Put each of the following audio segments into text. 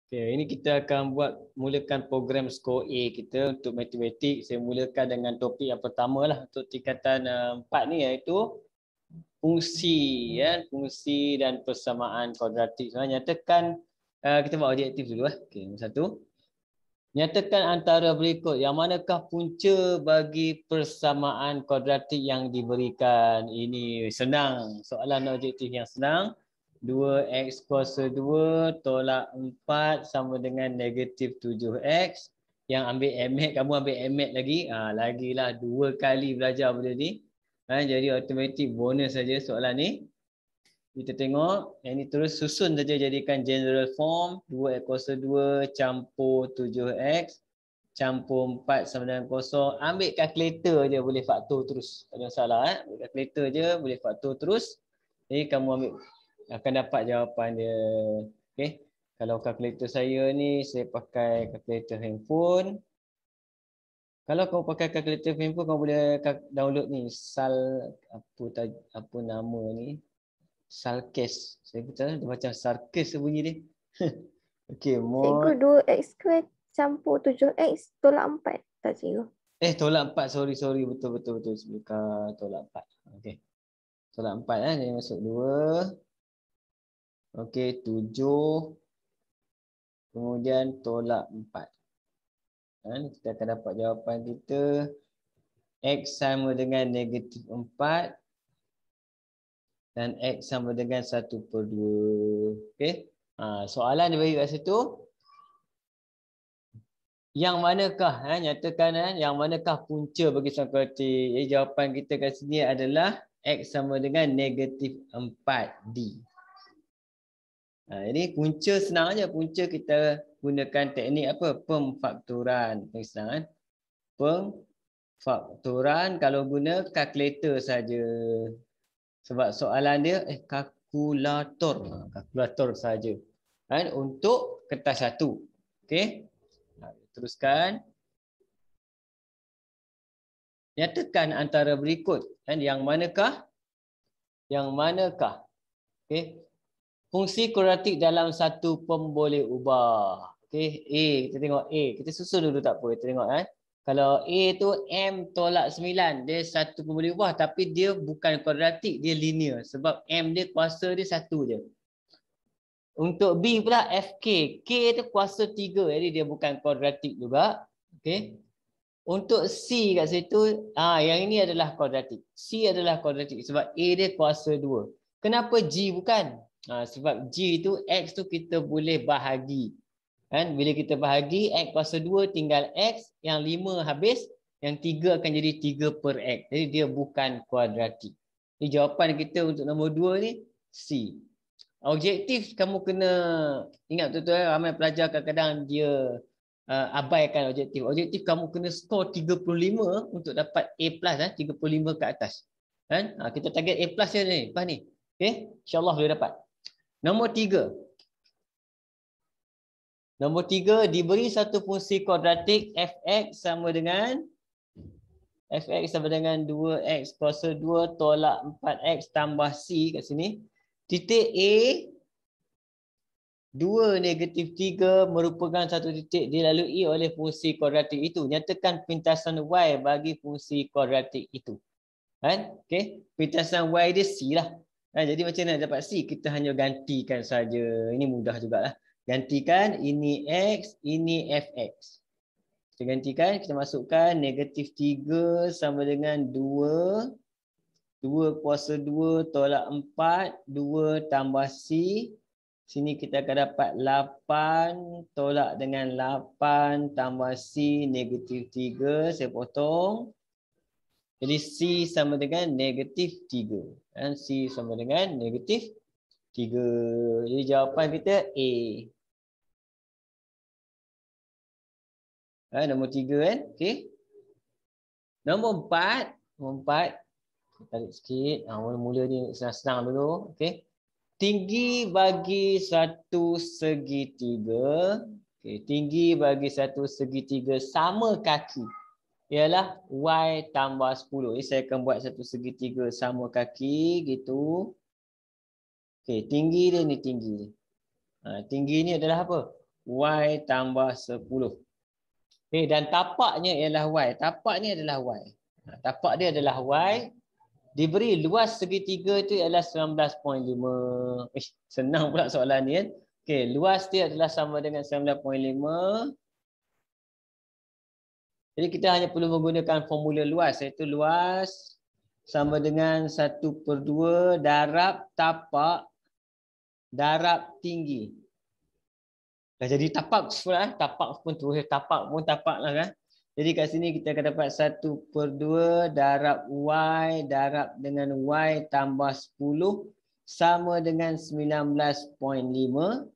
Okay, ini kita akan mulakan program skor A kita untuk matematik. Saya mulakan dengan topik yang pertama lah untuk tingkatan 4 ni, iaitu fungsi, ya, fungsi dan persamaan kuadratik. So, nyatakan kita buat objektif dulu. Okay, nombor 1. Nyatakan antara berikut yang manakah punca bagi persamaan kuadratik yang diberikan. Ini senang, soalan objektif yang senang. 2x kuasa 2 tolak 4 sama dengan negatif 7x. Yang ambil MX, kamu ambil MX lagi. Lagilah 2 kali belajar benda ni. Jadi automatik bonus saja soalan ni. Kita tengok, yang ni terus susun saja, jadikan general form. 2x kuasa 2 campur 7x campur 4 sama dengan kosong. Ambil kalkulator je boleh faktor terus. Tak ada masalah. Ambil kalkulator je boleh faktor terus. Jadi kamu ambil, akan dapat jawapan dia. Okey. Kalau kalkulator saya ni, saya pakai kalkulator handphone. Kalau kamu pakai kalkulator handphone, kamu boleh download ni apa nama ni? Salcase. Saya betul dia macam Sarkis bunyi dia. Okey, Cikgu 2x² campur 7x tolak 4. Tak cikgu? Tolak 4. Sorry. Betul. Bukan tolak 4. Okey. Tolak 4 jadi masuk 2. Okey, 7. Kemudian tolak 4. Kita akan dapat jawapan kita. X sama dengan negatif 4. Dan X sama dengan 1/2. Okey. Soalan dia bagi kat situ. Yang manakah, nyatakan yang manakah punca bagi persamaan kuadratik. Jadi jawapan kita kat sini adalah X sama dengan negatif 4D. Jadi punca senang aja. Punca kita gunakan teknik apa? Pemfaktoran. Senang. Pemfaktoran kalau guna kalkulator saja. Sebab soalan dia kalkulator. Kalkulator saja. Untuk kertas 1. Okey. Teruskan. Nyatakan antara berikut. Yang manakah? Okey. Fungsi kuadratik dalam satu pemboleh ubah. Okey, A. Kita tengok A. Kita susun dulu tak apa. Kita tengok. Kalau A tu M tolak 9. Dia satu pemboleh ubah. Tapi dia bukan kuadratik. Dia linear. Sebab M dia kuasa dia 1 je. Untuk B pula FK. K tu kuasa 3. Jadi dia bukan kuadratik juga. Okey. Untuk C kat situ, yang ini adalah kuadratik. C adalah kuadratik sebab A dia kuasa 2. Kenapa G bukan? Sebab G tu X tu kita boleh bahagi. Bila kita bahagi X kuasa 2 tinggal X, yang 5 habis, yang 3 akan jadi 3/X. Jadi dia bukan kuadratik. Jadi jawapan kita untuk nombor 2 ni C. Objektif kamu kena ingat betul-betul, ramai pelajar kadang-kadang dia abaikan objektif. Objektif kamu kena skor 35 untuk dapat A+, 35 ke atas. Kita target A+ je ni, lepas ni. Okey, insya-Allah boleh dapat. Nombor 3. Nombor 3, diberi satu fungsi kuadratik fx sama dengan 2x kuasa 2 tolak 4x tambah c kat sini. Titik A 2 negatif 3 merupakan satu titik dilalui oleh fungsi kuadratik itu. Nyatakan pintasan y bagi fungsi kuadratik itu. Okey, pintasan y dia c lah. Jadi macam mana dapat c? Kita hanya gantikan saja. Ini mudah jugalah. Gantikan ini x, ini fx. Kita gantikan, kita masukkan negatif 3 sama dengan 2. 2 kuasa 2 tolak 4. 2 tambah c. Sini kita akan dapat 8 tolak dengan 8 tambah c negatif 3. Saya potong. Jadi c sama dengan negatif 3. C sama dengan negatif 3. Jadi jawapan kita A. Nombor 3 kan. Okey. Nombor 4. Tarik sikit. Mula-mula ni senang-senang dulu. Okey. Tinggi bagi satu segitiga. Okey, tinggi bagi satu segitiga sama kaki ialah y tambah 10. Ini saya akan buat satu segitiga sama kaki gitu. Okey, tinggi dia ni tinggi. Tinggi ni adalah apa? Y tambah 10. Okay, dan tapaknya ialah Y. Tapaknya adalah Y. Tapak dia adalah Y. Diberi luas segitiga itu ialah 19.5. Senang pula soalan ni kan. Okay, luas dia adalah sama dengan 19.5. Jadi kita hanya perlu menggunakan formula luas, iaitu luas sama dengan 1/2 darab tapak darab tinggi. Dah jadi tapak pula, tapak pun terus tapak lah kan. Jadi kat sini kita akan dapat 1/2 darab Y darab dengan Y tambah 10 sama dengan 19.5.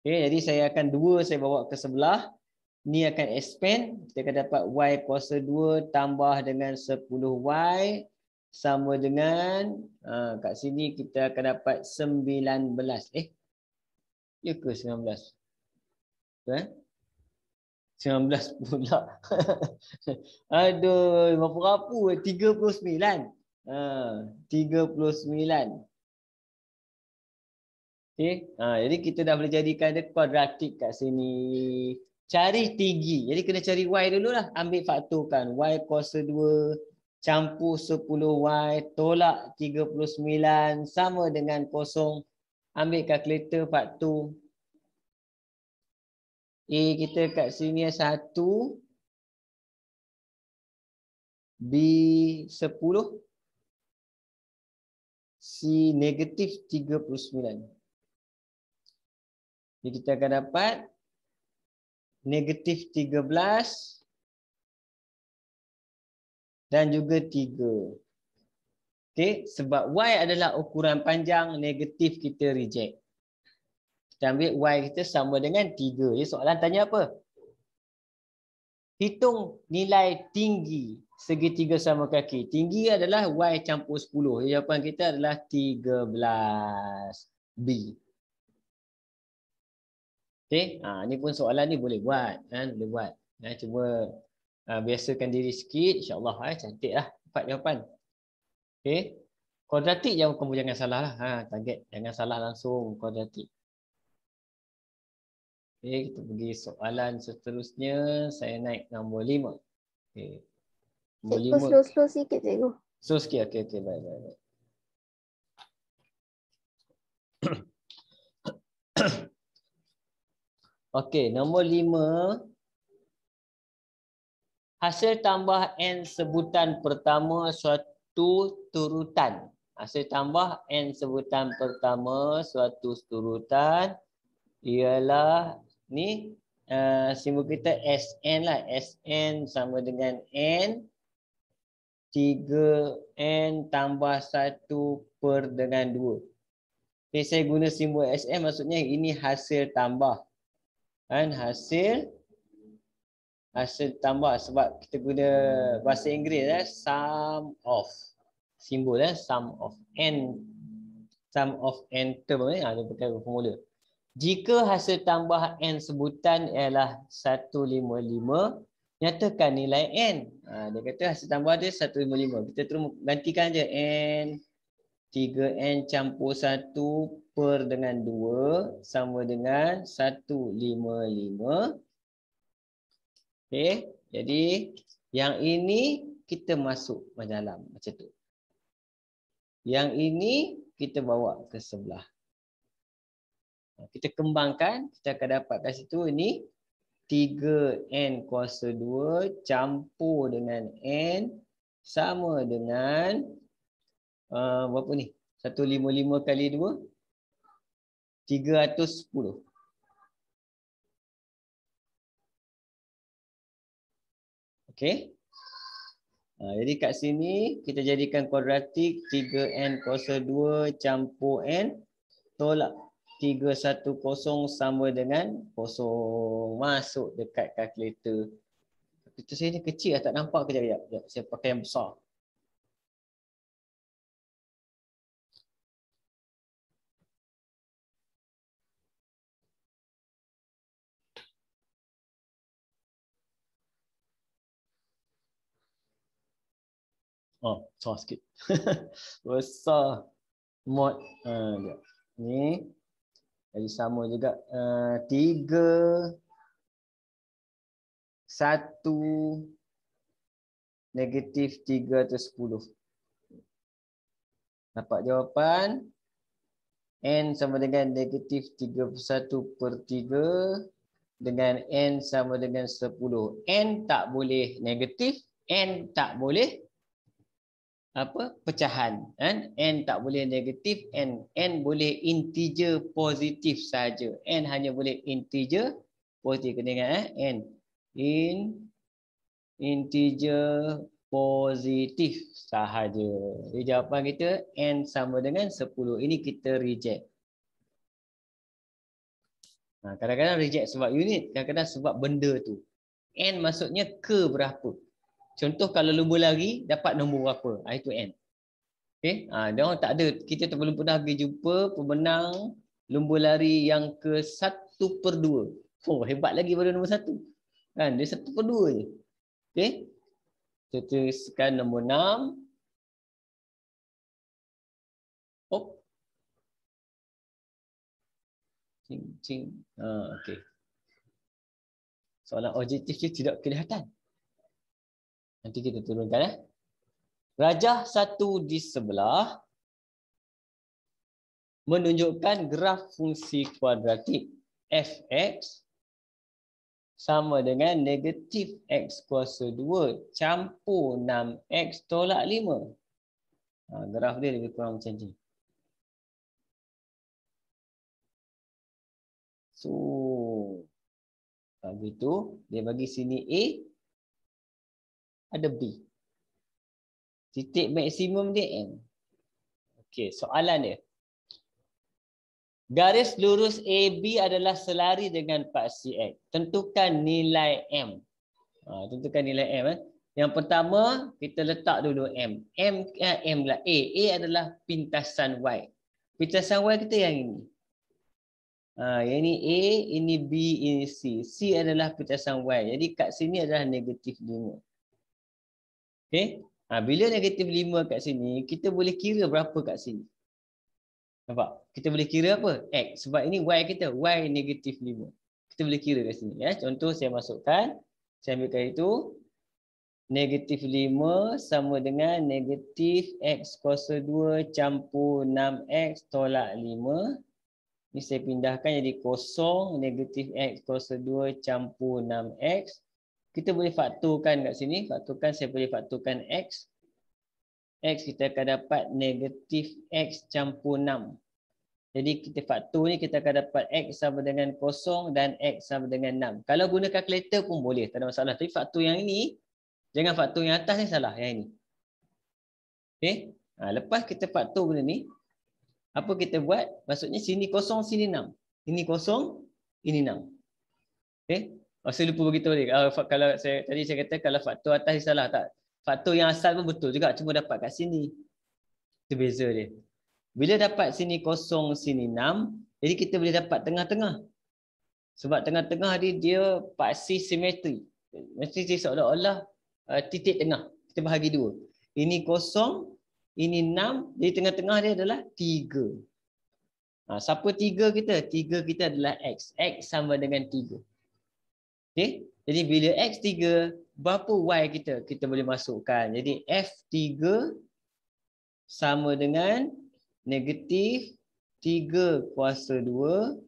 Okay, jadi saya akan 2 saya bawa ke sebelah. Ni akan expand. Kita akan dapat Y kuasa 2 tambah dengan 10Y sama dengan kat sini kita akan dapat 19. Ya ke 19? Betul 19 pula. Aduh, rapu-rapu 39. 39. Okey. Jadi kita dah boleh jadikan dia kuadratik kat sini. Cari tinggi. Jadi kena cari Y dululah. Ambil faktorkan. Y kuasa 2 campur 10Y tolak 39 sama dengan 0. Ambil kalkulator faktor. A kita kat sini 1. B 10. C negatif 39. Jadi kita akan dapat negatif 13 dan juga 3. Okey, sebab Y adalah ukuran panjang, negatif kita reject. Kita ambil Y kita sama dengan 3. Jadi soalan tanya apa? Hitung nilai tinggi segitiga sama kaki. Tinggi adalah Y campur 10. Jawapan kita adalah 13. B. Okey, ni pun soalan ni boleh buat. Boleh buat. Cuma biasakan diri sikit. InsyaAllah cantik lah. 4 jawapan. Okey. Kuadratik jangan salah lah. Target. Jangan salah langsung kuadratik. Okey, kita pergi soalan seterusnya. Saya naik nombor 5. Okey. Cikgu slow sikit cikgu. Slow sikit. Okey, baik. Okey, nombor 5. Hasil tambah N sebutan pertama suatu turutan. Hasil tambah N sebutan pertama suatu turutan ialah ni simbol kita Sn lah. Sn sama dengan N 3N tambah 1 per dengan 2. Okay, saya guna simbol Sn maksudnya ini hasil tambah. Hasil tambah sebab kita guna bahasa Inggeris sum of. Simbol sum of N. Sum of N term ni dia pakai formula. Jika hasil tambah N sebutan ialah 155, nyatakan nilai N. Dia kata hasil tambah dia 155. Kita terus gantikan je N 3N campur 1 per dengan 2 sama dengan 155. Okey, jadi yang ini kita masuk ke dalam macam tu. Yang ini kita bawa ke sebelah. Kita kembangkan, kita akan dapat kat situ ini 3N kuasa 2 campur dengan N sama dengan berapa ni? 155 kali 2 310. Okey. Jadi kat sini kita jadikan kuadratik 3N kuasa 2 campur N tolak 310 sama dengan 0. Masuk dekat kalkulator. Kalkulator saya ni kecil lah, tak nampak ke? Sekejap. Saya pakai yang besar. Besar sikit. Besar. Mod. Ni. Jadi sama juga 3, 1, negatif 3 atau 10. Dapat jawapan N sama dengan negatif 31/3 dengan N sama dengan 10. N tak boleh negatif, N tak boleh pecahan, kan? N tak boleh negatif, N boleh integer positif saja. N hanya boleh integer positif. Kena ingat N integer positif sahaja. Jadi jawapan kita N sama dengan 10. Ini kita reject. Kadang-kadang reject sebab unit, kadang-kadang sebab benda tu. N maksudnya ke berapa. Contoh kalau lumba lari dapat nombor berapa? Itu N. Okey, dia orang tak ada, kita belum pernah pergi jumpa pemenang lumba lari yang ke 1/2. Oh, hebat lagi pada nombor 1. Kan, dia 1/2 je. Okey. Kita tuliskan nombor 6. Oh. Cing. Okey. Soalan objektif dia tidak kelihatan. Nanti kita turunkan. Rajah 1 di sebelah menunjukkan graf fungsi kuadratik f(x) sama dengan negatif x kuasa 2 campur 6x tolak 5. Graf dia lebih kurang macam ni. So, begitu dia bagi sini A, ada B. Titik maksimum dia M. Okey, soalan dia. Garis lurus AB adalah selari dengan paksi X. Tentukan nilai M. Tentukan nilai M. Yang pertama, kita letak dulu M. M lah. A adalah pintasan Y. Pintasan Y kita yang ini. Yang ini A, ini B, ini C. C adalah pintasan Y. Jadi kat sini adalah negatif 5. Okey. Bila negatif 5 kat sini, kita boleh kira berapa kat sini. Nampak? Kita boleh kira apa? X. Sebab ini Y kita. Y negatif 5. Kita boleh kira kat sini. Ya. Contoh saya masukkan. Saya ambilkan itu. Negatif 5 sama dengan negatif X kuasa 2 campur 6X tolak 5. Ini saya pindahkan jadi kosong. Negatif X kuasa 2 campur 6X. Kita boleh fakturkan kat sini. Fakturkan, saya boleh fakturkan X. X kita akan dapat negatif X campur 6. Jadi kita faktur ni kita akan dapat X sama dengan kosong dan X sama dengan 6. Kalau guna kalkulator pun boleh, tak ada masalah. Tapi faktur yang ini, jangan faktur yang atas ni salah, yang ini. Okey. Lepas kita faktur benda ni, apa kita buat? Maksudnya sini kosong, sini 6. Ini kosong, ini 6. Okey. Saya lupa beritahu tadi. Kalau tadi saya kata kalau faktor atas salah tak. Faktor yang asal pun betul juga, cuma dapat kat sini. Itu beza dia. Bila dapat sini kosong, sini 6, jadi kita boleh dapat tengah-tengah. Sebab tengah-tengah dia paksi simetri. Mesti dia seolah-olah titik tengah. Kita bahagi 2. Ini kosong, ini 6, jadi tengah-tengah dia adalah 3. Siapa 3 kita? 3 kita adalah X. X sama dengan 3. Okey, jadi bila X 3, berapa Y kita? Kita boleh masukkan. Jadi F3 sama dengan negatif 3 kuasa 2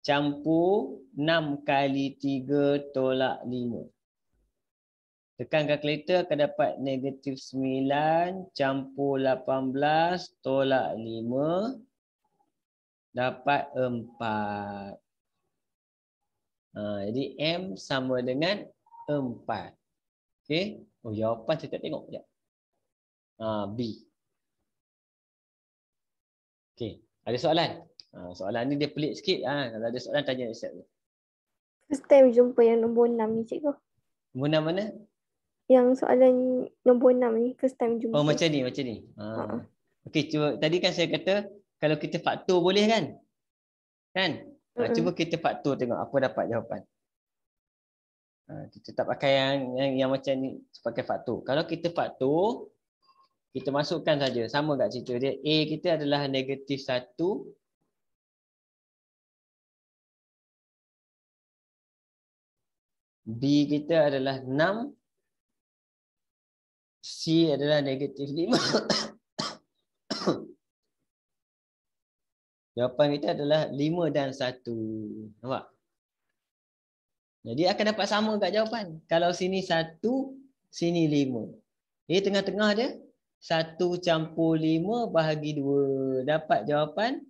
campur 6 kali 3 tolak 5. Tekan kalkulator akan dapat negatif 9 campur 18 tolak 5 dapat 4. Jadi M sama dengan 4. Okey. Jawapan saya tak tengok sekejap. B. Okey. Ada soalan? Soalan ni dia pelik sikit. Kalau ada soalan tanya Ustaz. First time jumpa yang nombor 6 ni cikgu. Nombor 6 mana? Yang soalan nombor 6 ni first time jumpa. Macam ni. Okey, cuba tadi kan saya kata kalau kita faktor boleh kan? Kan? Cuba kita faktor tengok apa dapat jawapan. Kita tak pakai yang macam ni, pakai faktor. Kalau kita faktor, kita masukkan saja. Sama kat cerita dia. A kita adalah negatif 1. B kita adalah 6. C adalah negatif 5. Jawapan kita adalah 5 dan 1. Nampak? Jadi akan dapat sama kat jawapan. Kalau sini 1, sini 5. Jadi tengah-tengah dia 1 campur 5 bahagi 2. Dapat jawapan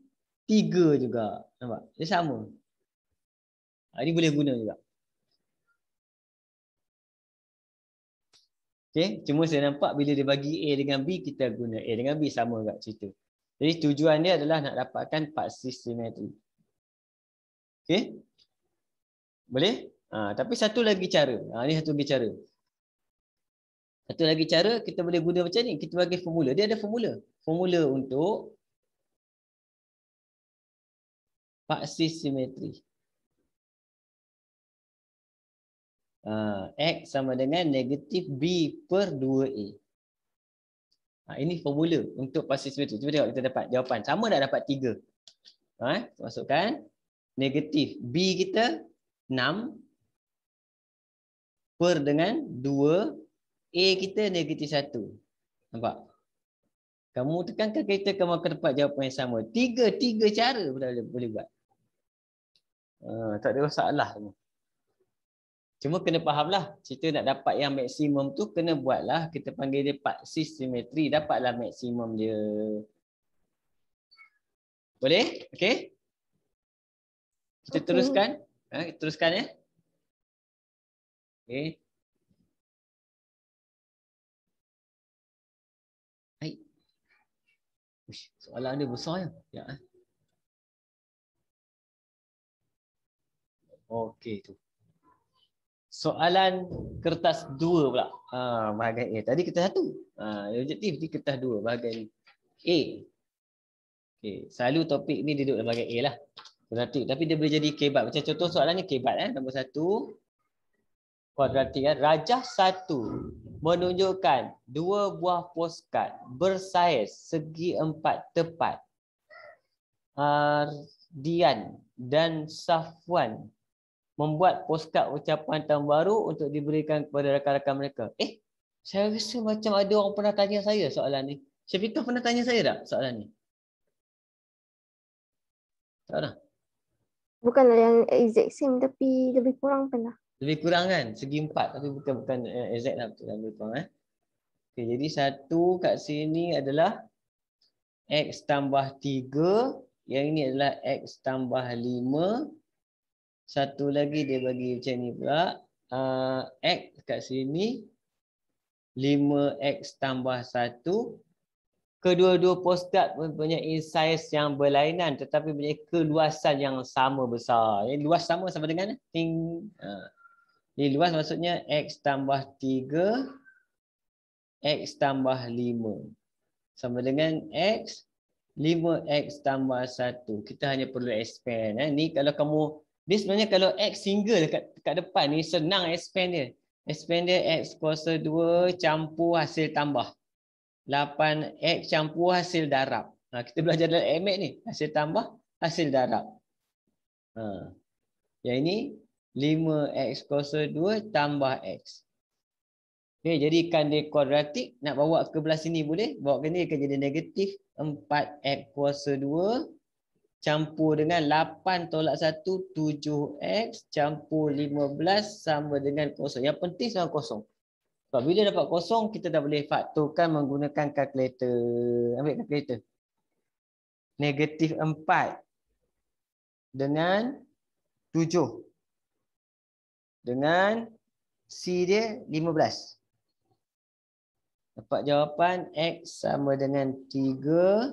3 juga. Nampak? Dia sama. Ini boleh guna juga. Okay. Cuma saya nampak bila dia bagi A dengan B, kita guna A dengan B sama kat cerita. Jadi tujuan dia adalah nak dapatkan paksis simetri. Okay. Boleh? Tapi satu lagi cara. Ini satu lagi cara. Satu lagi cara kita boleh guna macam ni. Kita bagi formula. Dia ada formula. Formula untuk paksis simetri. X sama dengan negatif B per 2A. Ini formula untuk paksis simetri. Cuba tengok kita dapat jawapan. Sama dah dapat 3. Masukkan. Negatif B kita 6 per dengan 2. A kita negatif 1. Nampak? Kamu tekankan kita kamu akan dapat jawapan yang sama. Tiga cara boleh buat. Tak ada masalah. Cuma kena fahamlah. Kita nak dapat yang maksimum tu kena buatlah. Kita panggil dia paksis simetri. Dapatlah maksimum dia. Boleh? Okey? Kita teruskan. Kita teruskan ya. Okey. Hai. Uish, soalan dia besar ya. Okey tu. Soalan kertas 2 pula. Bahagian A. Tadi kertas 1. Objektif di kertas 2 bahagian A. Okey, selalu topik ni duduk dalam bahagian A lah. Kuadratik, tapi dia boleh jadi kebat. Macam contoh soalan ni kebat nombor 1. Kuadratik rajah 1 menunjukkan 2 buah postcard bersaiz segi 4 tepat. Dian dan Safwan membuat postcard ucapan tahun baru untuk diberikan kepada rakan-rakan mereka. Saya rasa macam ada orang pernah tanya saya soalan ni. Syafiqah pernah tanya saya tak soalan ni? Tak pernah? Bukanlah yang exact same tapi lebih kurang pernah. Lebih kurang kan? Segi 4 tapi bukan exact lah. Betul, lebih kurang. Okay, jadi 1 kat sini adalah X tambah 3. Yang ini adalah X tambah 5. Satu lagi dia bagi macam ni pula. X kat sini 5X tambah 1. Kedua-dua postcard mempunyai saiz yang berlainan tetapi mempunyai keluasan yang sama besar. Ini luas sama dengan ini luas maksudnya X tambah 3 X tambah 5 sama dengan X 5X tambah 1. Kita hanya perlu expand. Ni kalau kamu dia sebenarnya kalau X single kat depan ni senang expand dia. Expand dia X kuasa 2 campur hasil tambah. 8X campur hasil darab. Kita belajar dalam MX ni. Hasil tambah, hasil darab. Yang ini 5X kuasa 2 tambah X. Okay, jadikan dia kuadratik. Nak bawa ke belah sini boleh. Bawa ke ni akan jadi negatif 4X kuasa 2 campur dengan 8 tolak 1, 7X campur 15 sama dengan kosong. Yang penting sama kosong. Sebab bila dapat kosong, kita dah boleh faktorkan menggunakan kalkulator. Ambil kalkulator. Negatif 4 dengan 7. Dengan C dia 15. Dapat jawapan X sama dengan 3.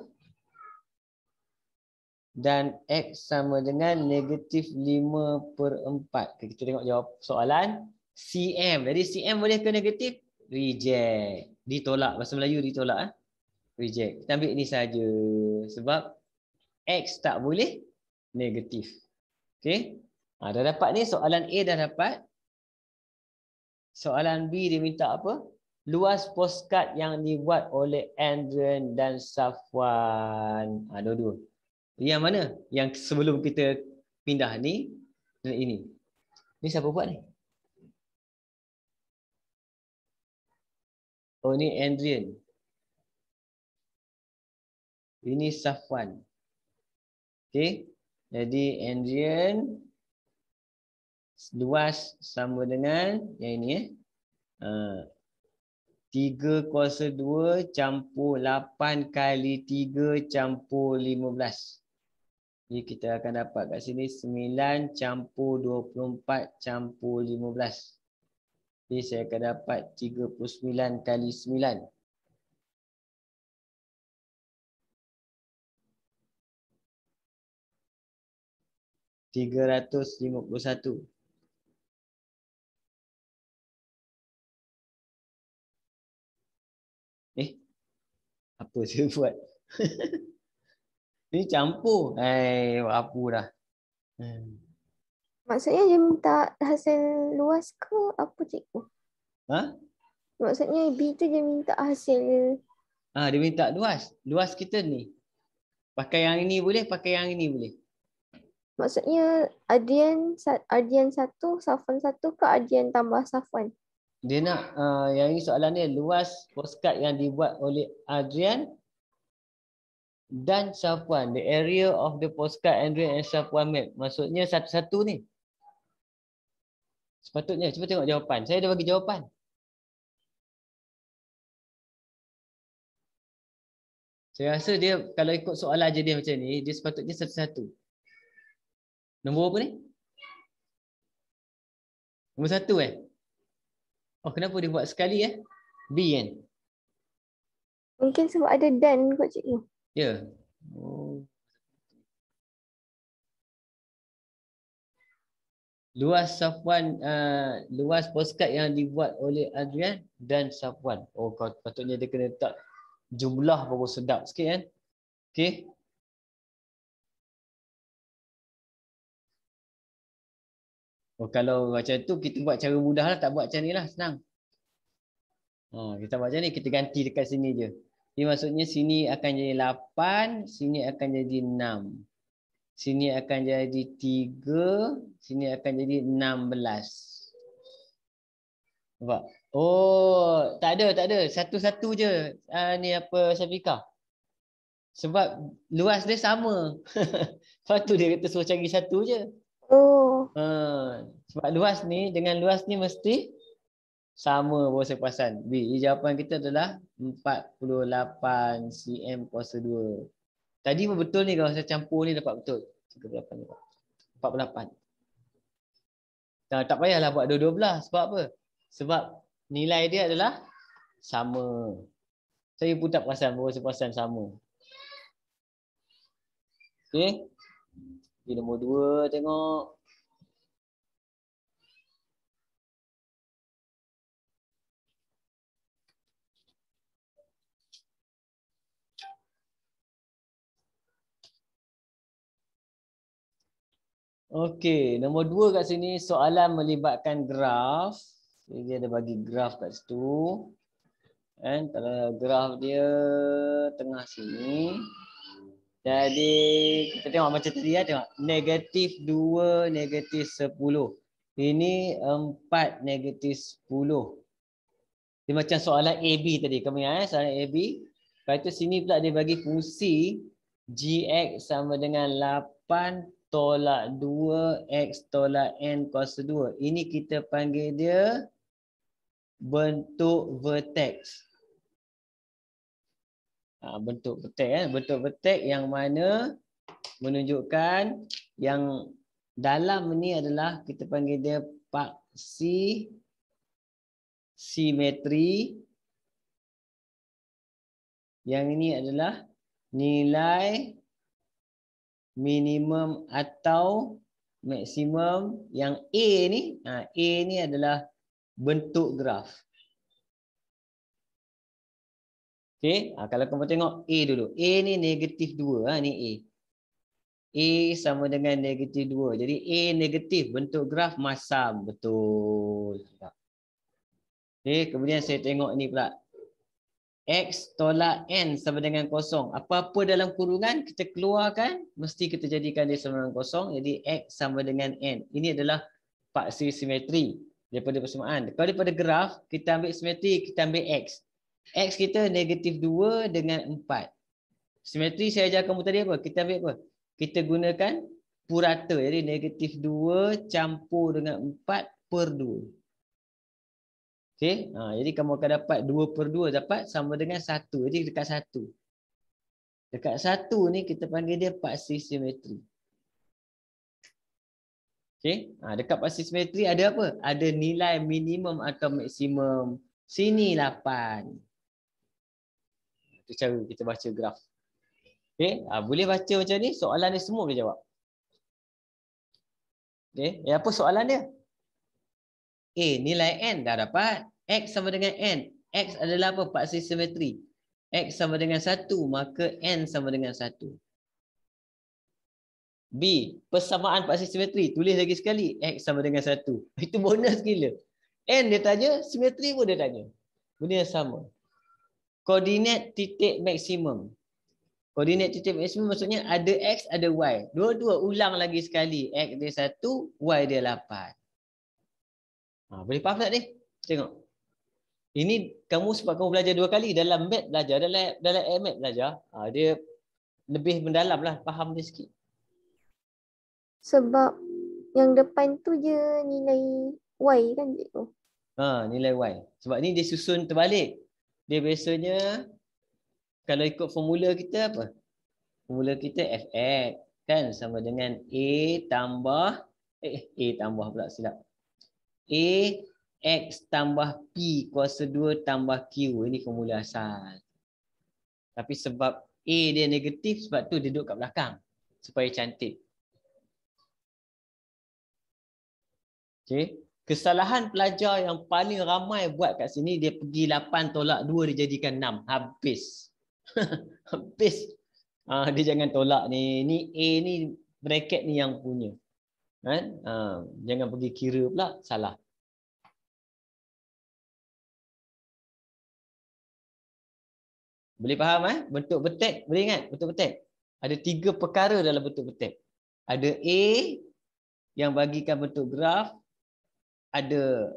Dan X sama dengan negatif 5/4. Kita tengok jawab soalan. CM. Jadi CM boleh ke negatif? Reject. Ditolak. Bahasa Melayu ditolak. Reject. Kita ambil ini saja. Sebab X tak boleh negatif. Okey. Dah dapat ni. Soalan A dah dapat. Soalan B dia minta apa? Luas postcard yang dibuat oleh Andrian dan Safwan. Dua-dua. Yang mana? Yang sebelum kita pindah ni dan ini. Ni siapa buat ni? Oh, ni Adrian. Ini Safwan. Okey. Jadi Adrian luas sama dengan yang ini 3 kuasa 2 campur 8 kali 3 campur 15. Jadi kita akan dapat kat sini 9 campur 24 campur 15. Jadi saya akan dapat 39 kali 9. $351. Apa saya buat? Ini campur. Apa dah. Maksudnya dia minta hasil luas ke apa cikgu? Ha? Maksudnya B tu dia minta hasil. Dia minta luas. Luas kita ni. Pakai yang ini boleh, pakai yang ini boleh. Maksudnya Ardian 1, Safwan 1 ke Ardian tambah Safwan? Dia nak yang ini soalan dia luas postcard yang dibuat oleh Adrian dan Safwan. The area of the postcard Adrian and Safwan map. Maksudnya satu-satu ni. Sepatutnya cuba tengok jawapan. Saya dah bagi jawapan. Saya rasa dia kalau ikut soalan je dia macam ni, dia sepatutnya satu-satu. Nombor apa ni? Nombor 1 Oh, kenapa dia buat sekali B kan? Mungkin sebab ada dan kot cikgu. Ya. Oh. Luas Safwan, luas postcard yang dibuat oleh Adrian dan Safwan. Oh, patutnya dia kena letak jumlah baru sedap sikit kan? Okey. Oh, kalau macam tu kita buat cara mudah lah, tak buat macam ni lah, senang. Kita buat macam ni, kita ganti dekat sini je. Jadi maksudnya sini akan jadi 8, sini akan jadi 6. Sini akan jadi 3, sini akan jadi 16. Nampak? Oh, tak ada. Satu-satu je. Ni apa Syafiqah? Sebab luas dia sama. Lepas tu dia kata suruh cari satu je. Oh. Sebab luas ni dengan luas ni mesti sama baru saya perasan. B. Jawapan kita adalah 48 cm kuasa 2. Tadi pun betul ni kalau saya campur ni dapat betul. 48. Tak payahlah buat dua-dua belah. Sebab apa? Sebab nilai dia adalah sama. Saya pun tak perasan baru saya perasan sama. Okey. Di nombor 2 tengok. Okey, nombor 2 kat sini soalan melibatkan graf. Jadi dia ada bagi graf kat situ. Kan kalau graf dia tengah sini. Jadi kita tengok macam tadi tengok -2, -10. Ini 4, -10. Dia macam soalan AB tadi. Kamu ingat soalan AB? Lepas tu sini pula dia bagi fungsi Gx sama dengan 8 tolak 2 X tolak N kuasa 2. Ini kita panggil dia bentuk vertex. Bentuk vertex bentuk vertex yang mana menunjukkan yang dalam ni adalah kita panggil dia paksi simetri. Yang ini adalah nilai minimum atau maksimum. Yang A ni adalah bentuk graf. Okey, kalau kamu tengok A dulu. A ni -2 ni A. A sama dengan -2. Jadi A negatif, bentuk graf masam, betul. Okey, kemudian saya tengok ni pula. X tolak N sama dengan 0. Apa-apa dalam kurungan kita keluarkan, mesti kita jadikan dia sama dengan 0. Jadi X sama dengan N. Ini adalah paksi simetri daripada persamaan. Kalau daripada graf, kita ambil simetri, kita ambil X. X kita negatif 2 dengan 4. Simetri saya ajar kamu tadi apa? Kita ambil apa? Kita gunakan purata. Jadi negatif 2 campur dengan 4 per 2. Okey. Jadi kamu akan dapat 2 per 2 dapat sama dengan 1. Jadi dekat 1. Dekat 1 ni kita panggil dia paksi simetri. Okey. Dekat paksi simetri ada apa? Ada nilai minimum atau maksimum. Sini 8. Itu cara kita baca graf. Okey. Boleh baca macam ni. Soalan ni semua boleh jawab. Okey. Apa soalan dia? Nilai N dah dapat. X sama dengan N. X adalah apa? Paksi simetri. X sama dengan 1, maka N sama dengan 1. B. Persamaan paksi simetri. Tulis lagi sekali. X sama dengan 1. Itu bonus gila. N dia tanya, simetri pun dia tanya. Benda yang sama. Koordinat titik maksimum. Koordinat titik maksimum maksudnya ada X, ada Y. Dua-dua ulang lagi sekali. X dia 1, Y dia 8. Boleh faham tak ni? Tengok. Ini kamu sebab kamu belajar 2 kali. Dalam math belajar, dalam MAth belajar. Dia lebih mendalam lah. Faham dia sikit. Sebab yang depan tu je nilai Y kan cikgu? Nilai Y. Sebab ni dia susun terbalik. Dia biasanya kalau ikut formula kita apa? Formula kita Fx kan sama dengan A tambah pula silap. A X tambah P kuasa 2 tambah Q. Ini formula asal. Tapi sebab A dia negatif, sebab tu dia duduk kat belakang. Supaya cantik. Okay. Kesalahan pelajar yang paling ramai buat kat sini, dia pergi 8 tolak 2, dia jadikan 6. Habis. Habis. Dia jangan tolak ni. Ni A ni bracket ni yang punya. Kan? Jangan pergi kira pula. Salah. Boleh faham bentuk betek? Boleh ingat bentuk betek? Ada 3 perkara dalam bentuk betek. Ada A yang bagikan bentuk graf, ada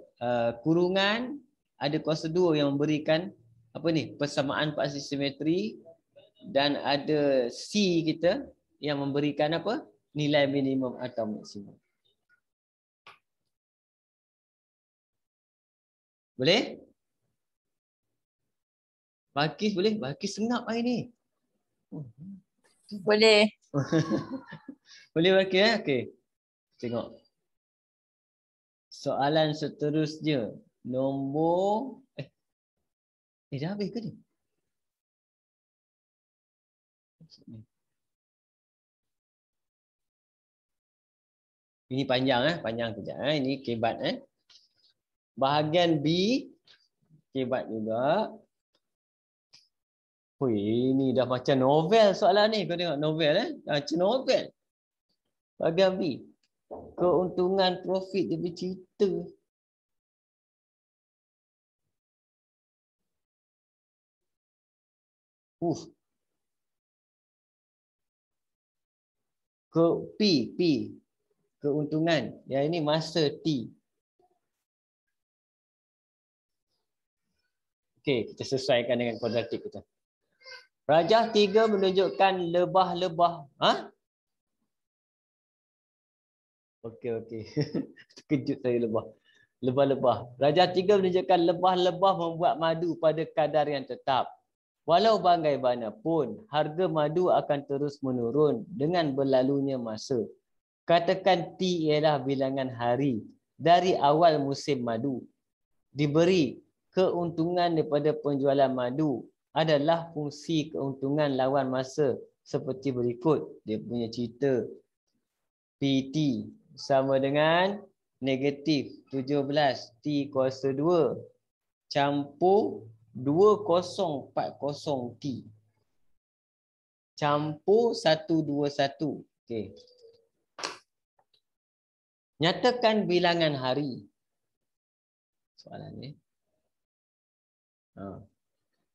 kurungan, ada kuasa 2 yang memberikan apa ni? Persamaan paksi simetri, dan ada C kita yang memberikan apa? Nilai minimum atau maksimum. Boleh? Bakis boleh? Bakis sengap hari ni. Boleh. Boleh Bakis Okey. Tengok. Soalan seterusnya. Nombor dah habis ke ni? Ini panjang panjang kejap Ini kebat Bahagian B kebat juga. Ini dah macam novel soalan ni. Kau tengok novel macam novel. Bahagian B. Keuntungan profit dia bercerita. P. Keuntungan. Yang ini masa T. Okey, kita sesuaikan dengan kuadratik kita. Rajah 3 menunjukkan lebah-lebah. Okey. Terkejut saya lebah. Lebah-lebah. Rajah 3 menunjukkan lebah-lebah membuat madu pada kadar yang tetap. Walau bagaimanapun, harga madu akan terus menurun dengan berlalunya masa. Katakan T ialah bilangan hari dari awal musim madu. Diberi keuntungan daripada penjualan madu adalah fungsi keuntungan lawan masa seperti berikut. Dia punya cerita. PT sama dengan negatif 17 T kuasa 2 campur 2040 T campur 121. Okey. Nyatakan bilangan hari. Soalan ni.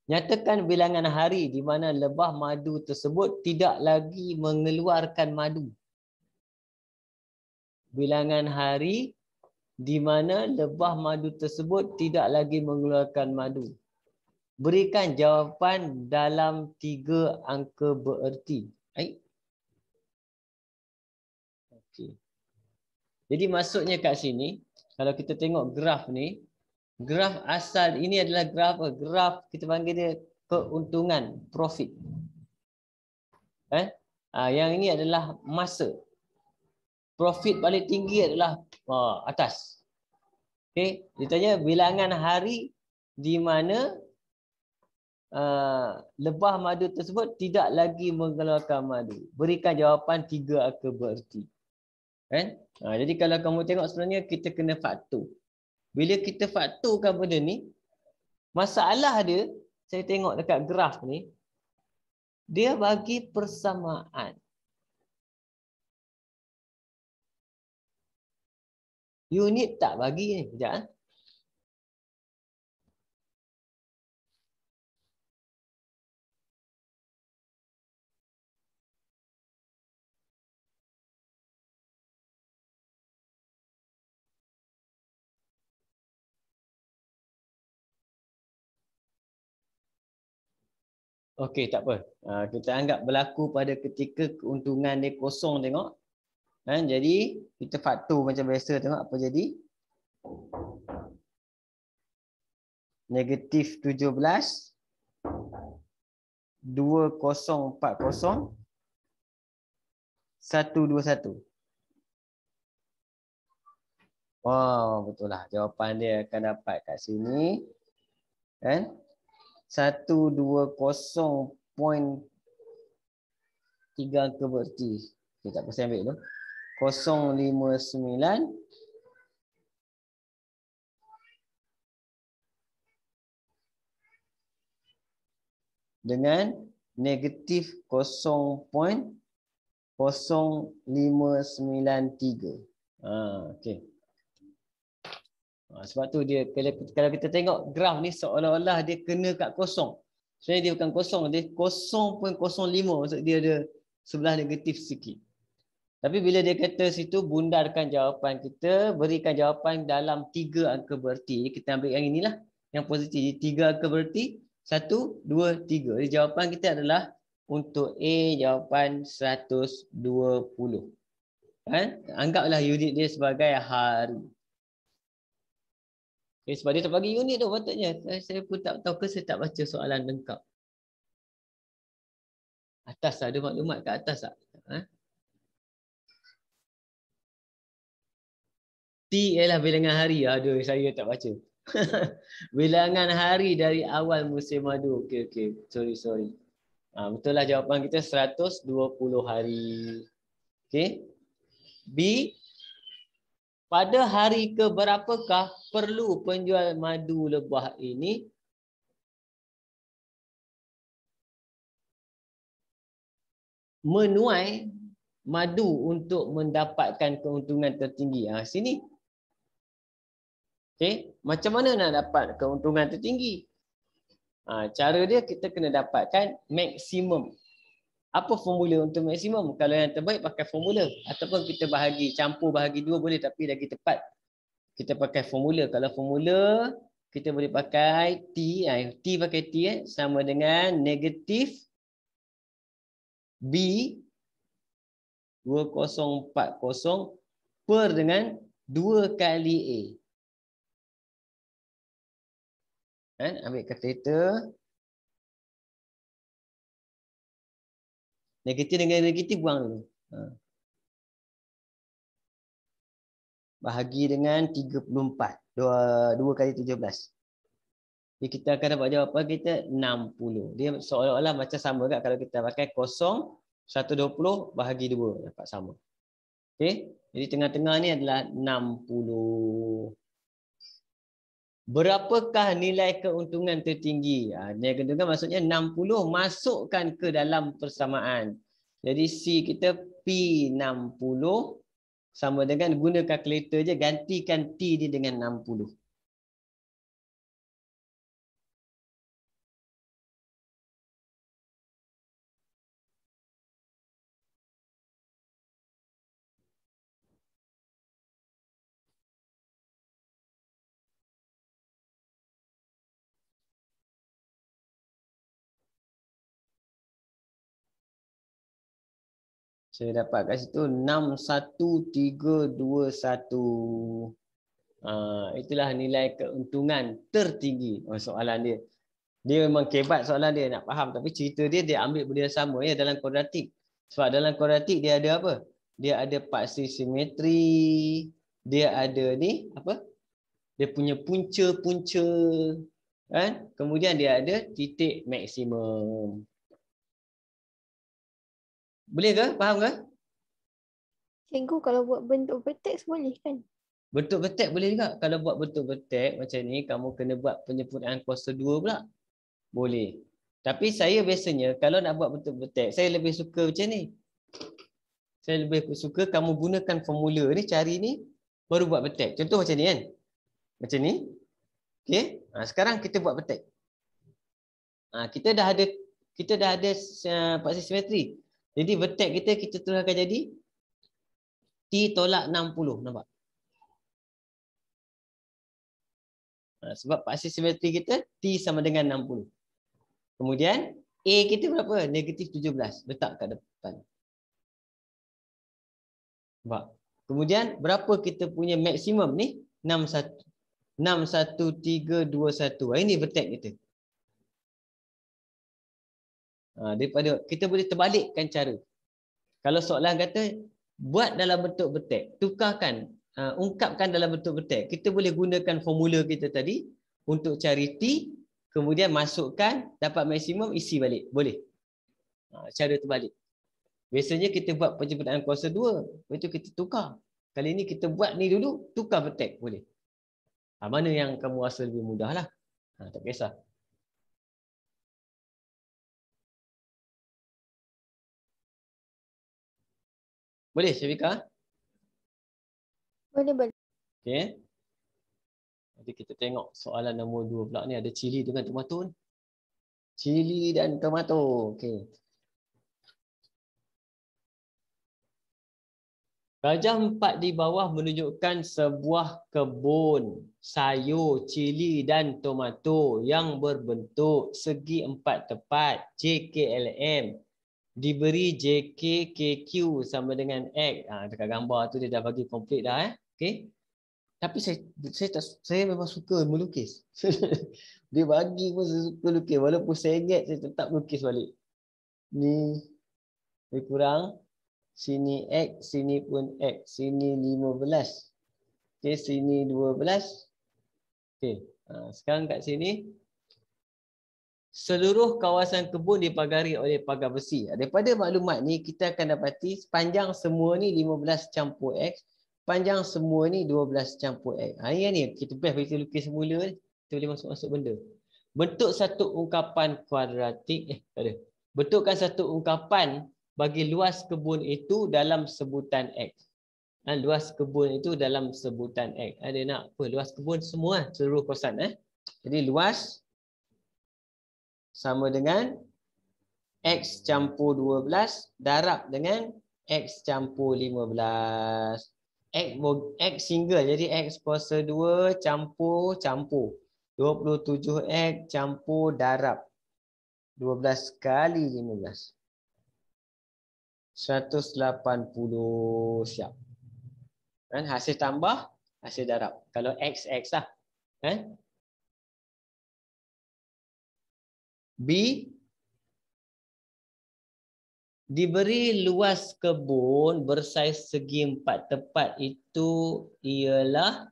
Nyatakan bilangan hari di mana lebah madu tersebut tidak lagi mengeluarkan madu. Bilangan hari di mana lebah madu tersebut tidak lagi mengeluarkan madu. Berikan jawapan dalam 3 angka bererti. Baik. Okey. Jadi maksudnya kat sini, kalau kita tengok graf ni, graf asal ini adalah graf apa? Graf kita panggil dia keuntungan, profit. Yang ini adalah masa. Profit paling tinggi adalah atas. Okey, ditanya bilangan hari di mana lebah madu tersebut tidak lagi mengeluarkan madu. Berikan jawapan 3 angka bererti. Kan? Jadi kalau kamu tengok sebenarnya kita kena faktor. Bila kita faktorkan benda ni, masalah dia, saya tengok dekat graf ni, dia bagi persamaan. Unit tak bagi ni. Sekejap. Okey, tak apa. Kita anggap berlaku pada ketika keuntungan dia kosong tengok. Jadi kita faktor macam biasa tengok apa jadi. Negatif 17. 2040. 121. Wow, betul lah. Jawapan dia akan dapat kat sini. Kan? 120.3 angka bererti. Okay, tak apa, saya ambil dulu. 059 dengan negatif 0.0593. Okey. Sebab tu dia kalau kita tengok graf ni seolah-olah dia kena kat kosong. Sebenarnya dia bukan kosong, dia 0.05, maksud dia ada sebelah negatif sikit. Tapi bila dia kata situ bundarkan jawapan kita, berikan jawapan dalam 3 angka bererti. Kita ambil yang inilah yang positif. 3 angka bererti 1, 2, 3. Jadi jawapan kita adalah untuk A jawapan 120. Anggaplah unit dia sebagai hari. Okay, sebab dia tak bagi unit tu patutnya. Saya pun tak tahu ke saya tak baca soalan lengkap. Atas ada maklumat kat atas tak? T ialah bilangan hari. Aduh, saya tak baca. Bilangan hari dari awal musim madu. Okey. Sorry. Betul lah jawapan kita 120 hari. Okey. B. Pada hari ke berapakah perlu penjual madu lebah ini menuai madu untuk mendapatkan keuntungan tertinggi? Sini. Okey, macam mana nak dapat keuntungan tertinggi? Cara dia kita kena dapatkan maksimum. Apa formula untuk maksimum? Kalau yang terbaik pakai formula ataupun kita campur bahagi 2 boleh, tapi lagi tepat kita pakai formula. Kalau formula kita boleh pakai T, T pakai T sama dengan negatif B 2040 per dengan 2 kali A. Ambil kalkulator. Negatif dengan negatif buang dulu. Bahagi dengan 34. 2 kali 17. Jadi kita akan dapat jawapan kita 60. Dia seolah-olah macam sama kan kalau kita pakai 120 bahagi 2 dapat sama. Okey. Jadi tengah-tengah ni adalah 60. Berapakah nilai keuntungan tertinggi? Nilai keuntungan maksudnya 60 masukkan ke dalam persamaan. Jadi C kita P60 sama dengan guna kalkulator je, gantikan T ni dengan 60. Saya dapat kat situ 61321. Itulah nilai keuntungan tertinggi. Soalan dia. Dia memang kebat soalan dia, nak faham. Tapi cerita dia ambil benda yang sama ya dalam kuadratik. Sebab dalam kuadratik dia ada apa? Dia ada paksi simetri. Dia ada ni apa? Dia punya punca-punca. Kan? Kemudian dia ada titik maksimum. Boleh ke? Faham ke? Cikgu kalau buat bentuk vertex boleh kan? Bentuk vertex boleh juga. Kalau buat bentuk vertex macam ni, kamu kena buat penyempurnaan kuasa 2 pula. Boleh. Tapi saya biasanya kalau nak buat bentuk vertex, saya lebih suka macam ni. Saya lebih suka kamu gunakan formula ni, cari ni, baru buat vertex. Contoh macam ni kan. Macam ni. Okey. Sekarang kita buat vertex. Kita dah ada paksi simetri. Jadi vertex kita terus akan jadi T tolak 60. Nampak? Sebab paksi simetri kita T sama dengan 60. Kemudian A kita berapa? Negatif 17. Letak kat depan. Nampak? Kemudian berapa kita punya maksimum ni? 61321. Ini vertex kita. Daripada kita boleh terbalikkan cara. Kalau soalan kata buat dalam bentuk vertex, tukarkan, ungkapkan dalam bentuk vertex. Kita boleh gunakan formula kita tadi untuk cari T, kemudian masukkan, dapat maksimum, isi balik. Boleh. Cara terbalik. Biasanya kita buat penyempurnaan kuasa 2, lepas tu kita tukar. Kali ni kita buat ni dulu, tukar vertex. Boleh. Mana yang kamu rasa lebih mudah lah. Tak kisah. Boleh, Syafika? Boleh. Okey. Nanti kita tengok soalan nombor 2 pula ni, ada cili dengan tomato ni. Cili dan tomato. Okey. Gajah 4 di bawah menunjukkan sebuah kebun sayur, cili dan tomato yang berbentuk segi 4 tepat JKLM. Diberi JK KQ sama dengan X. Dekat gambar tu dia dah bagi komplit dah. Okey. Tapi saya memang suka melukis. Dia bagi pun saya suka lukis. Walaupun saya ingat, saya tetap lukis balik. Ni lebih kurang. Sini X, sini pun X. Sini 15. Okay, sini 12. Okay. Sekarang kat sini. Seluruh kawasan kebun dipagari oleh pagar besi. Daripada maklumat ni, kita akan dapati sepanjang semua ni 15 campur X. Panjang semua ni 12 campur X. Yang ni kita best kita lukis semula ni. Kita boleh masuk-masuk benda. Bentuk satu ungkapan kuadratik. Tak ada. Bentukkan satu ungkapan bagi luas kebun itu dalam sebutan X. Luas kebun itu dalam sebutan X. Ada nak apa? Luas kebun semua seluruh kawasan. Jadi luas sama dengan X campur 12 darab dengan X campur 15. X single, jadi X kuasa 2 campur 27X campur darab 12 kali 15. 180 siap. Kan hasil tambah, hasil darab. Kalau X lah. Kan? B, diberi luas kebun bersaiz segi 4 tepat itu ialah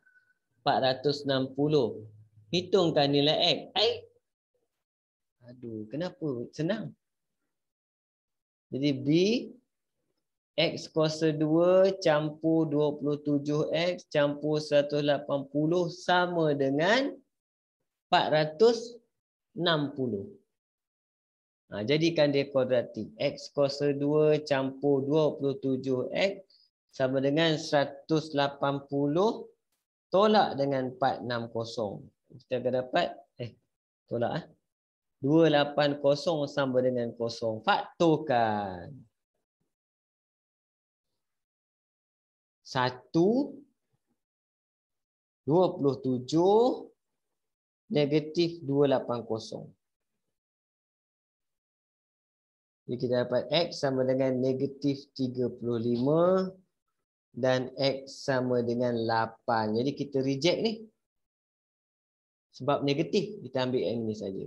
460. Hitungkan nilai X. Aduh, kenapa? Senang. Jadi B, X kuasa 2 campur 27X campur 180 sama dengan 460. Jadikan dia kuadratik. X kuasa 2 campur 27X sama dengan 180 tolak dengan 460. Kita akan dapat, tolak 280 sama dengan 0. Faktorkan. 1, 27, negatif 280. Jadi kita dapat X sama dengan negatif 35 dan X sama dengan 8. Jadi kita reject ni. Sebab negatif, kita ambil yang ini saja.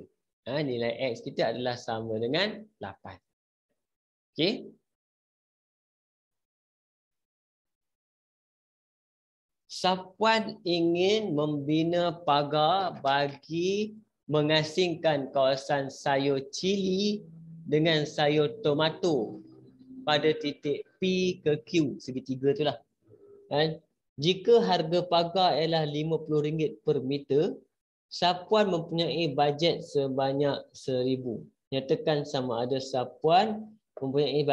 Nilai X kita adalah sama dengan 8. Okey. Sapuan ingin membina pagar bagi mengasingkan kawasan sayur cili dengan sayur tomato pada titik P ke Q, segitiga itulah. Jika harga pagar ialah RM50 per meter, sapuan mempunyai bajet sebanyak 1,000. Nyatakan sama ada sapuan mempunyai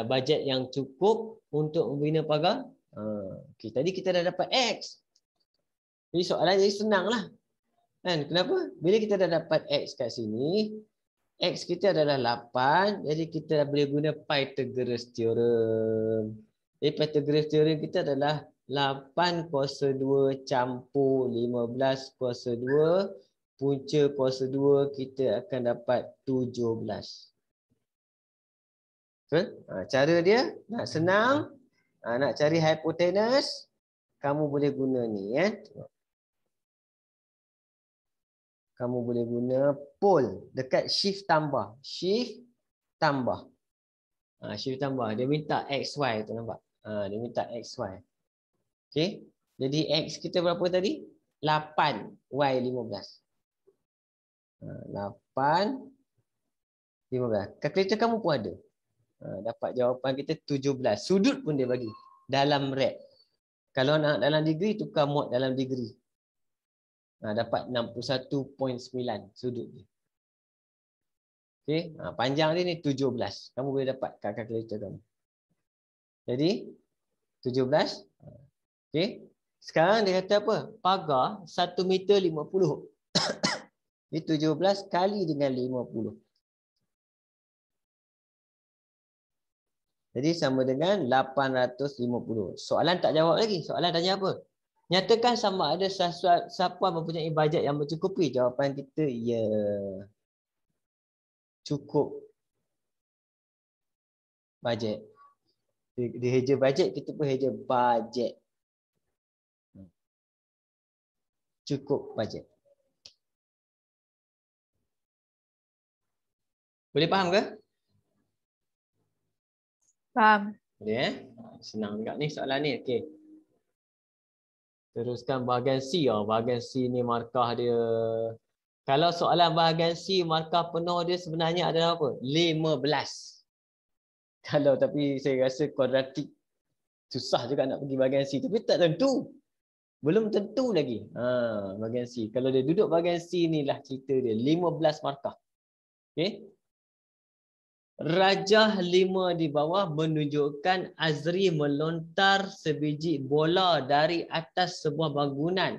bajet yang cukup untuk membina pagar. Okay. Tadi kita dah dapat X. Jadi soalan jadi senang lah. Kan? Kenapa? Bila kita dah dapat X kat sini, X kita adalah 8. Jadi kita dah boleh guna Pythagoras theorem. Jadi Pythagoras theorem kita adalah 8 kuasa 2 campur 15 kuasa 2. Punca kuasa 2 kita akan dapat 17. Betul? Cara dia nak senang. Nak cari hypotenuse, kamu boleh guna ni. Kamu boleh guna pole dekat shift tambah. Shift tambah. Shift tambah. Dia minta XY tu, nampak? Dia minta XY. Okey. Jadi X kita berapa tadi? 8. Y 15. 8. 15. Kalkulator kamu pun ada. Dapat jawapan kita 17. Sudut pun dia bagi. Dalam rad. Kalau nak dalam degree, tukar mod dalam degree. Dapat 61.9 sudut dia. Okay. Panjang dia ni 17. Kamu boleh dapat kat kalkulator kamu. Jadi 17. Okay. Sekarang dia kata apa? Pagar 1 meter 50. Jadi 17 kali dengan 50. Jadi sama dengan 850. Soalan tak jawab lagi. Soalan tanya apa? Nyatakan sama ada sapuan mempunyai bajet yang mencukupi. Jawapan kita ya. Cukup bajet. Dia heja bajet, kita pun heja bajet. Cukup bajet. Boleh faham ke? Faham. Boleh Senang juga ni soalan ni. Okey. Teruskan bahagian C. Bahagian C ni markah dia. Kalau soalan bahagian C markah penuh dia sebenarnya adalah apa? 15. Kalau tapi saya rasa kuadratik susah juga nak pergi bahagian C. Tapi tak tentu. Belum tentu lagi. Bahagian C. Kalau dia duduk bahagian C ni lah cerita dia. 15 markah. Okey. Rajah 5 di bawah menunjukkan Azri melontar sebiji bola dari atas sebuah bangunan.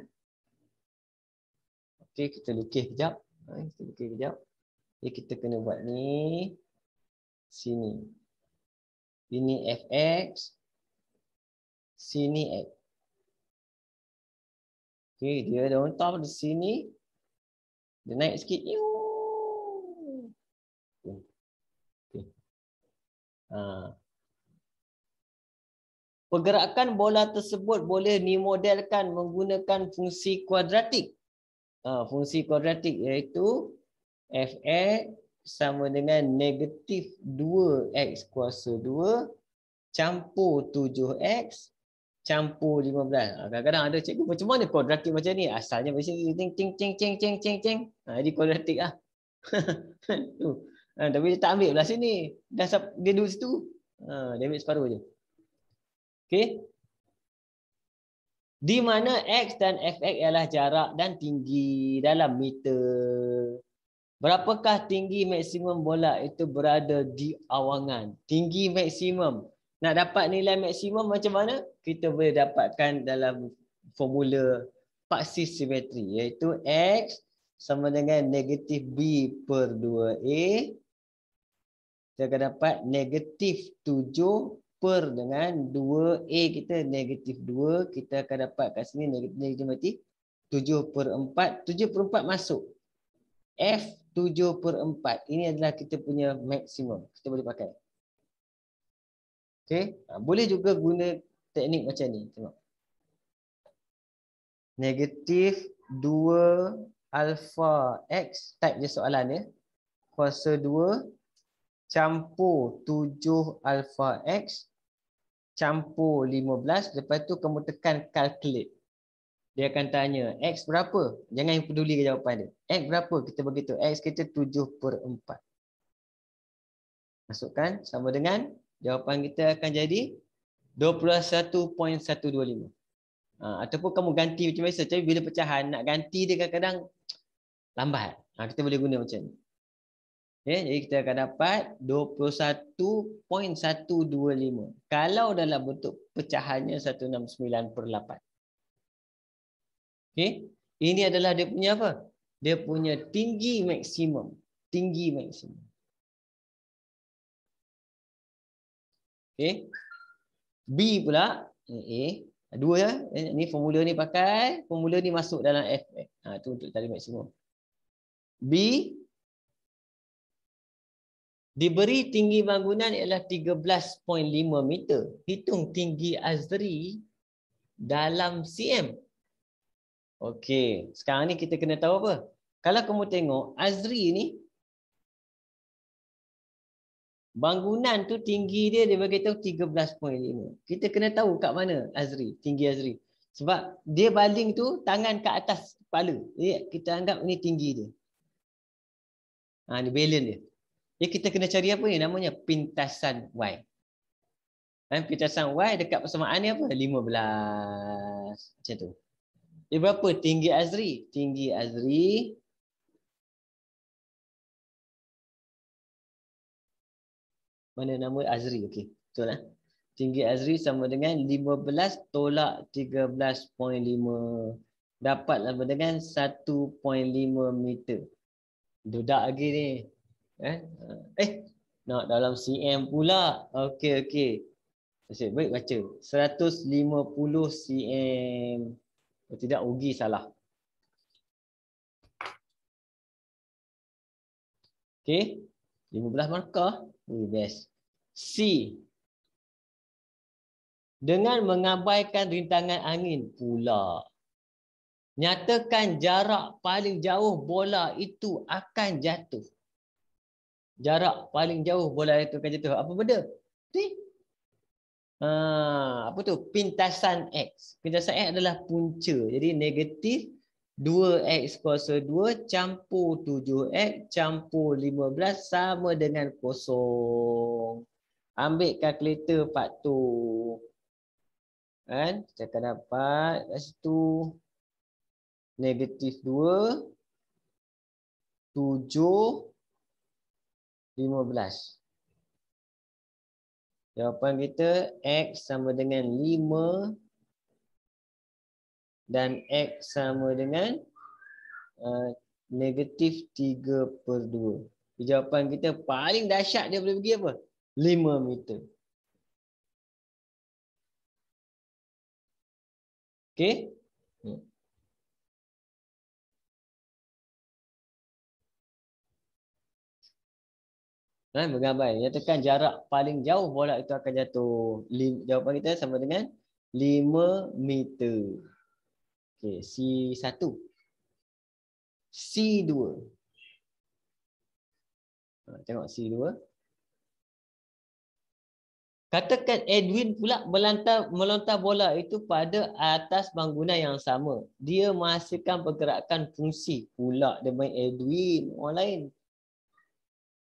Okey, kita lukis kejap. Jadi kita kena buat ni. Sini. Ini Fx. Sini X. Okey, dia dah lontar di sini. Dia naik sikit. Pergerakan bola tersebut boleh dimodelkan menggunakan fungsi kuadratik. Fungsi kuadratik iaitu Fx sama dengan negatif 2x kuasa 2 campur 7x campur 15. Kadang-kadang ada cikgu macam mana kuadratik macam ni? Asalnya macam ni. Jadi kuadratik lah. Tapi dia tak ambil belah sini. Dia duduk situ. Dia ambil separuh je. Okey. Di mana X dan Fx ialah jarak dan tinggi dalam meter. Berapakah tinggi maksimum bola itu berada di awangan? Tinggi maksimum. Nak dapat nilai maksimum macam mana? Kita boleh dapatkan dalam formula paksi simetri. Iaitu X sama dengan negatif B per 2A. Kita akan dapat negatif 7 per dengan 2A kita negatif 2. Kita akan dapat kat sini negatif 7 per 4. 7 per 4 masuk. F7/4. Ini adalah kita punya maksimum. Kita boleh pakai. Okey. Boleh juga guna teknik macam ni. Tengok. Negatif 2 alpha X. Type je soalan ya. Kuasa 2 campur 7 alpha X campur 15. Lepas tu kamu tekan calculate. Dia akan tanya X berapa? Jangan peduli ke jawapan dia. X berapa? Kita beritahu X kita 7/4. Masukkan sama dengan jawapan kita akan jadi 21.125. Ataupun kamu ganti macam biasa. Tapi bila pecahan nak ganti dia kadang-kadang lambat. Kita boleh guna macam ni. Okay, jadi kita akan dapat 21.125. Kalau dalam bentuk pecahannya 169/8. Okay. Ini adalah dia punya apa? Dia punya tinggi maksimum. Tinggi maksimum. Okay. B pula. A. Dua ya. Ini formula ni pakai. Formula ni masuk dalam F. Itu untuk cari maksimum. B. Diberi tinggi bangunan ialah 13.5 meter. Hitung tinggi Azri dalam cm. Okey, sekarang ni kita kena tahu apa? Kalau kamu tengok Azri ni bangunan tu tinggi dia bagi tahu 13.5. Kita kena tahu kat mana Azri, tinggi Azri. Sebab dia baling tu tangan kat atas kepala. Jadi kita anggap ni tinggi dia. Ni balance dia. Jadi kita kena cari apa ni? Namanya pintasan Y. Dan pintasan Y dekat persamaan ni apa? 15. Macam tu. Dia berapa tinggi Azri? Tinggi Azri mana nama Azri? Okey. Betul lah. Tinggi Azri sama dengan 15 tolak 13.5. Dapat sama dengan 1.5 meter. Dudak lagi ni. Nak dalam cm pula. Okey. Baik baca. 150 cm. Tidak rugi salah. Okey. 15 markah. Best. C. Dengan mengabaikan rintangan angin pula. Nyatakan jarak paling jauh bola itu akan jatuh. Jarak paling jauh bola itu akan jatuh. Apa benda? Ni. Apa tu? Pintasan X. Pintasan X adalah punca. Jadi negatif 2X kuasa 2 campur 7X campur 15 sama dengan kosong. Ambil kalkulator part tu. Kan? Kita akan dapat kat situ negatif 2 7 15. Jawapan kita X sama dengan 5 dan X sama dengan negatif 3/2. Jawapan kita paling dahsyat dia boleh pergi apa? 5 meter. Okey? Menggambar. Nyatakan jarak paling jauh bola itu akan jatuh. Jawapan kita sama dengan 5 meter. Okey, C1. C2. Tengok C2. Katakan Edwin pula melontar bola itu pada atas bangunan yang sama. Dia menghasilkan pergerakan fungsi. Pula dia main Edwin. Orang lain.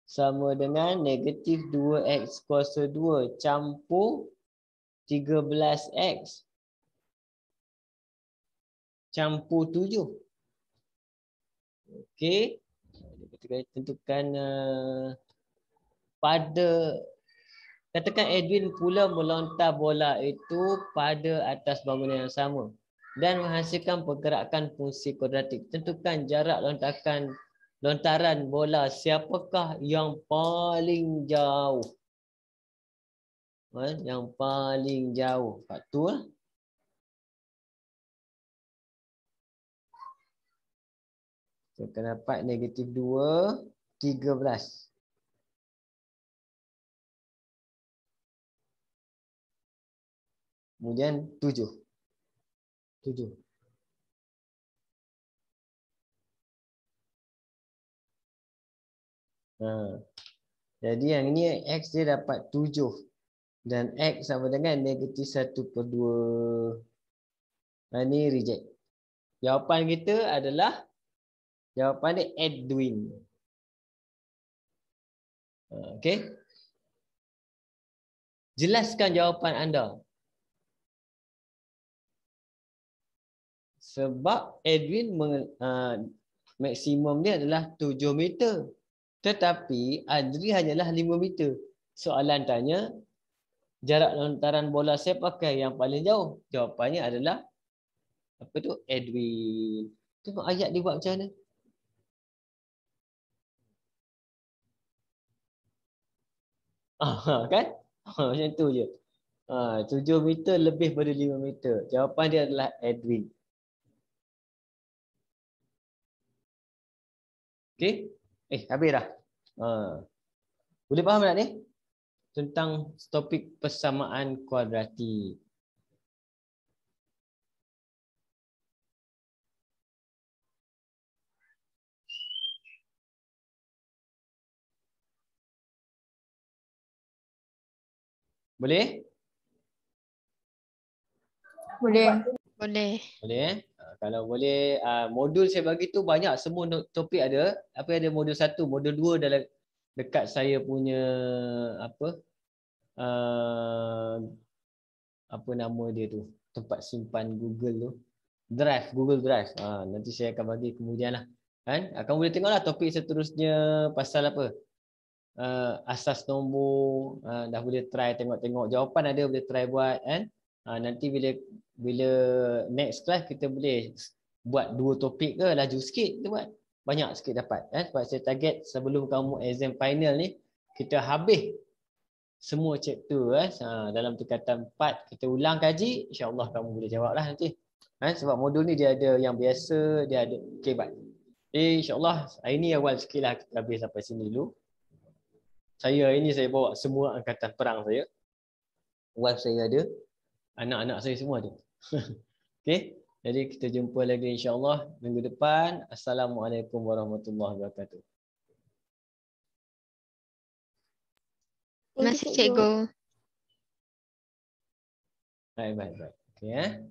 Sama dengan negatif 2X kuasa 2 campur 13X campur 7. Okey. Kita tentukan katakan Edwin pula melontar bola itu pada atas bangunan yang sama dan menghasilkan pergerakan fungsi kuadratik. Tentukan jarak lontaran bola siapakah yang paling jauh? Yang paling jauh. Faktu lah. Kita akan dapat negatif 2, 13. Kemudian 7. 7. Jadi yang ini X dia dapat 7. Dan X sama dengan negatif 1/2. Ini reject. Jawapan kita adalah, jawapan dia Edwin. Okey. Jelaskan jawapan anda. Sebab Edwin maksimum dia adalah 7 meter. Tetapi Adri hanyalah 5 meter. Soalan tanya, jarak lontaran bola saya pakai yang paling jauh. Jawapannya adalah apa tu? Edwin. Tengok ayat dia buat macam mana. Kan? Macam tu je. 7 meter lebih pada 5 meter. Jawapan dia adalah Edwin. Okey? Habis dah. Boleh faham tak ni? Tentang topik persamaan kuadratik. Boleh? Boleh. Boleh. Boleh. Kalau boleh, modul saya bagi tu banyak, semua topik ada. Apa ada modul 1, modul 2 dalam dekat saya punya apa nama dia tu, tempat simpan Google tu, Drive, Google Drive. Nanti saya akan bagi kemudian lah. Kan? Kamu boleh tengoklah topik seterusnya pasal apa? Asas nombor, dah boleh try tengok-tengok jawapan ada, boleh try buat kan. Nanti bila next class kita boleh buat 2 topik ke, laju sikit kita buat, banyak sikit dapat kan. Sebab saya target sebelum kamu exam final ni kita habis semua chapter dalam tingkatan 4 kita ulang kaji, insya-Allah kamu boleh jawablah nanti. Sebab modul ni dia ada yang biasa, dia ada okey baik. Insya-Allah hari ni awal sikitlah kita habis sampai sini dulu. Saya bawa semua angkatan perang saya. Wife saya ada, anak-anak saya semua ada. Okey. Jadi kita jumpa lagi insya-Allah minggu depan. Assalamualaikum warahmatullahi wabarakatuh. Terima kasih cikgu. Baik. Okey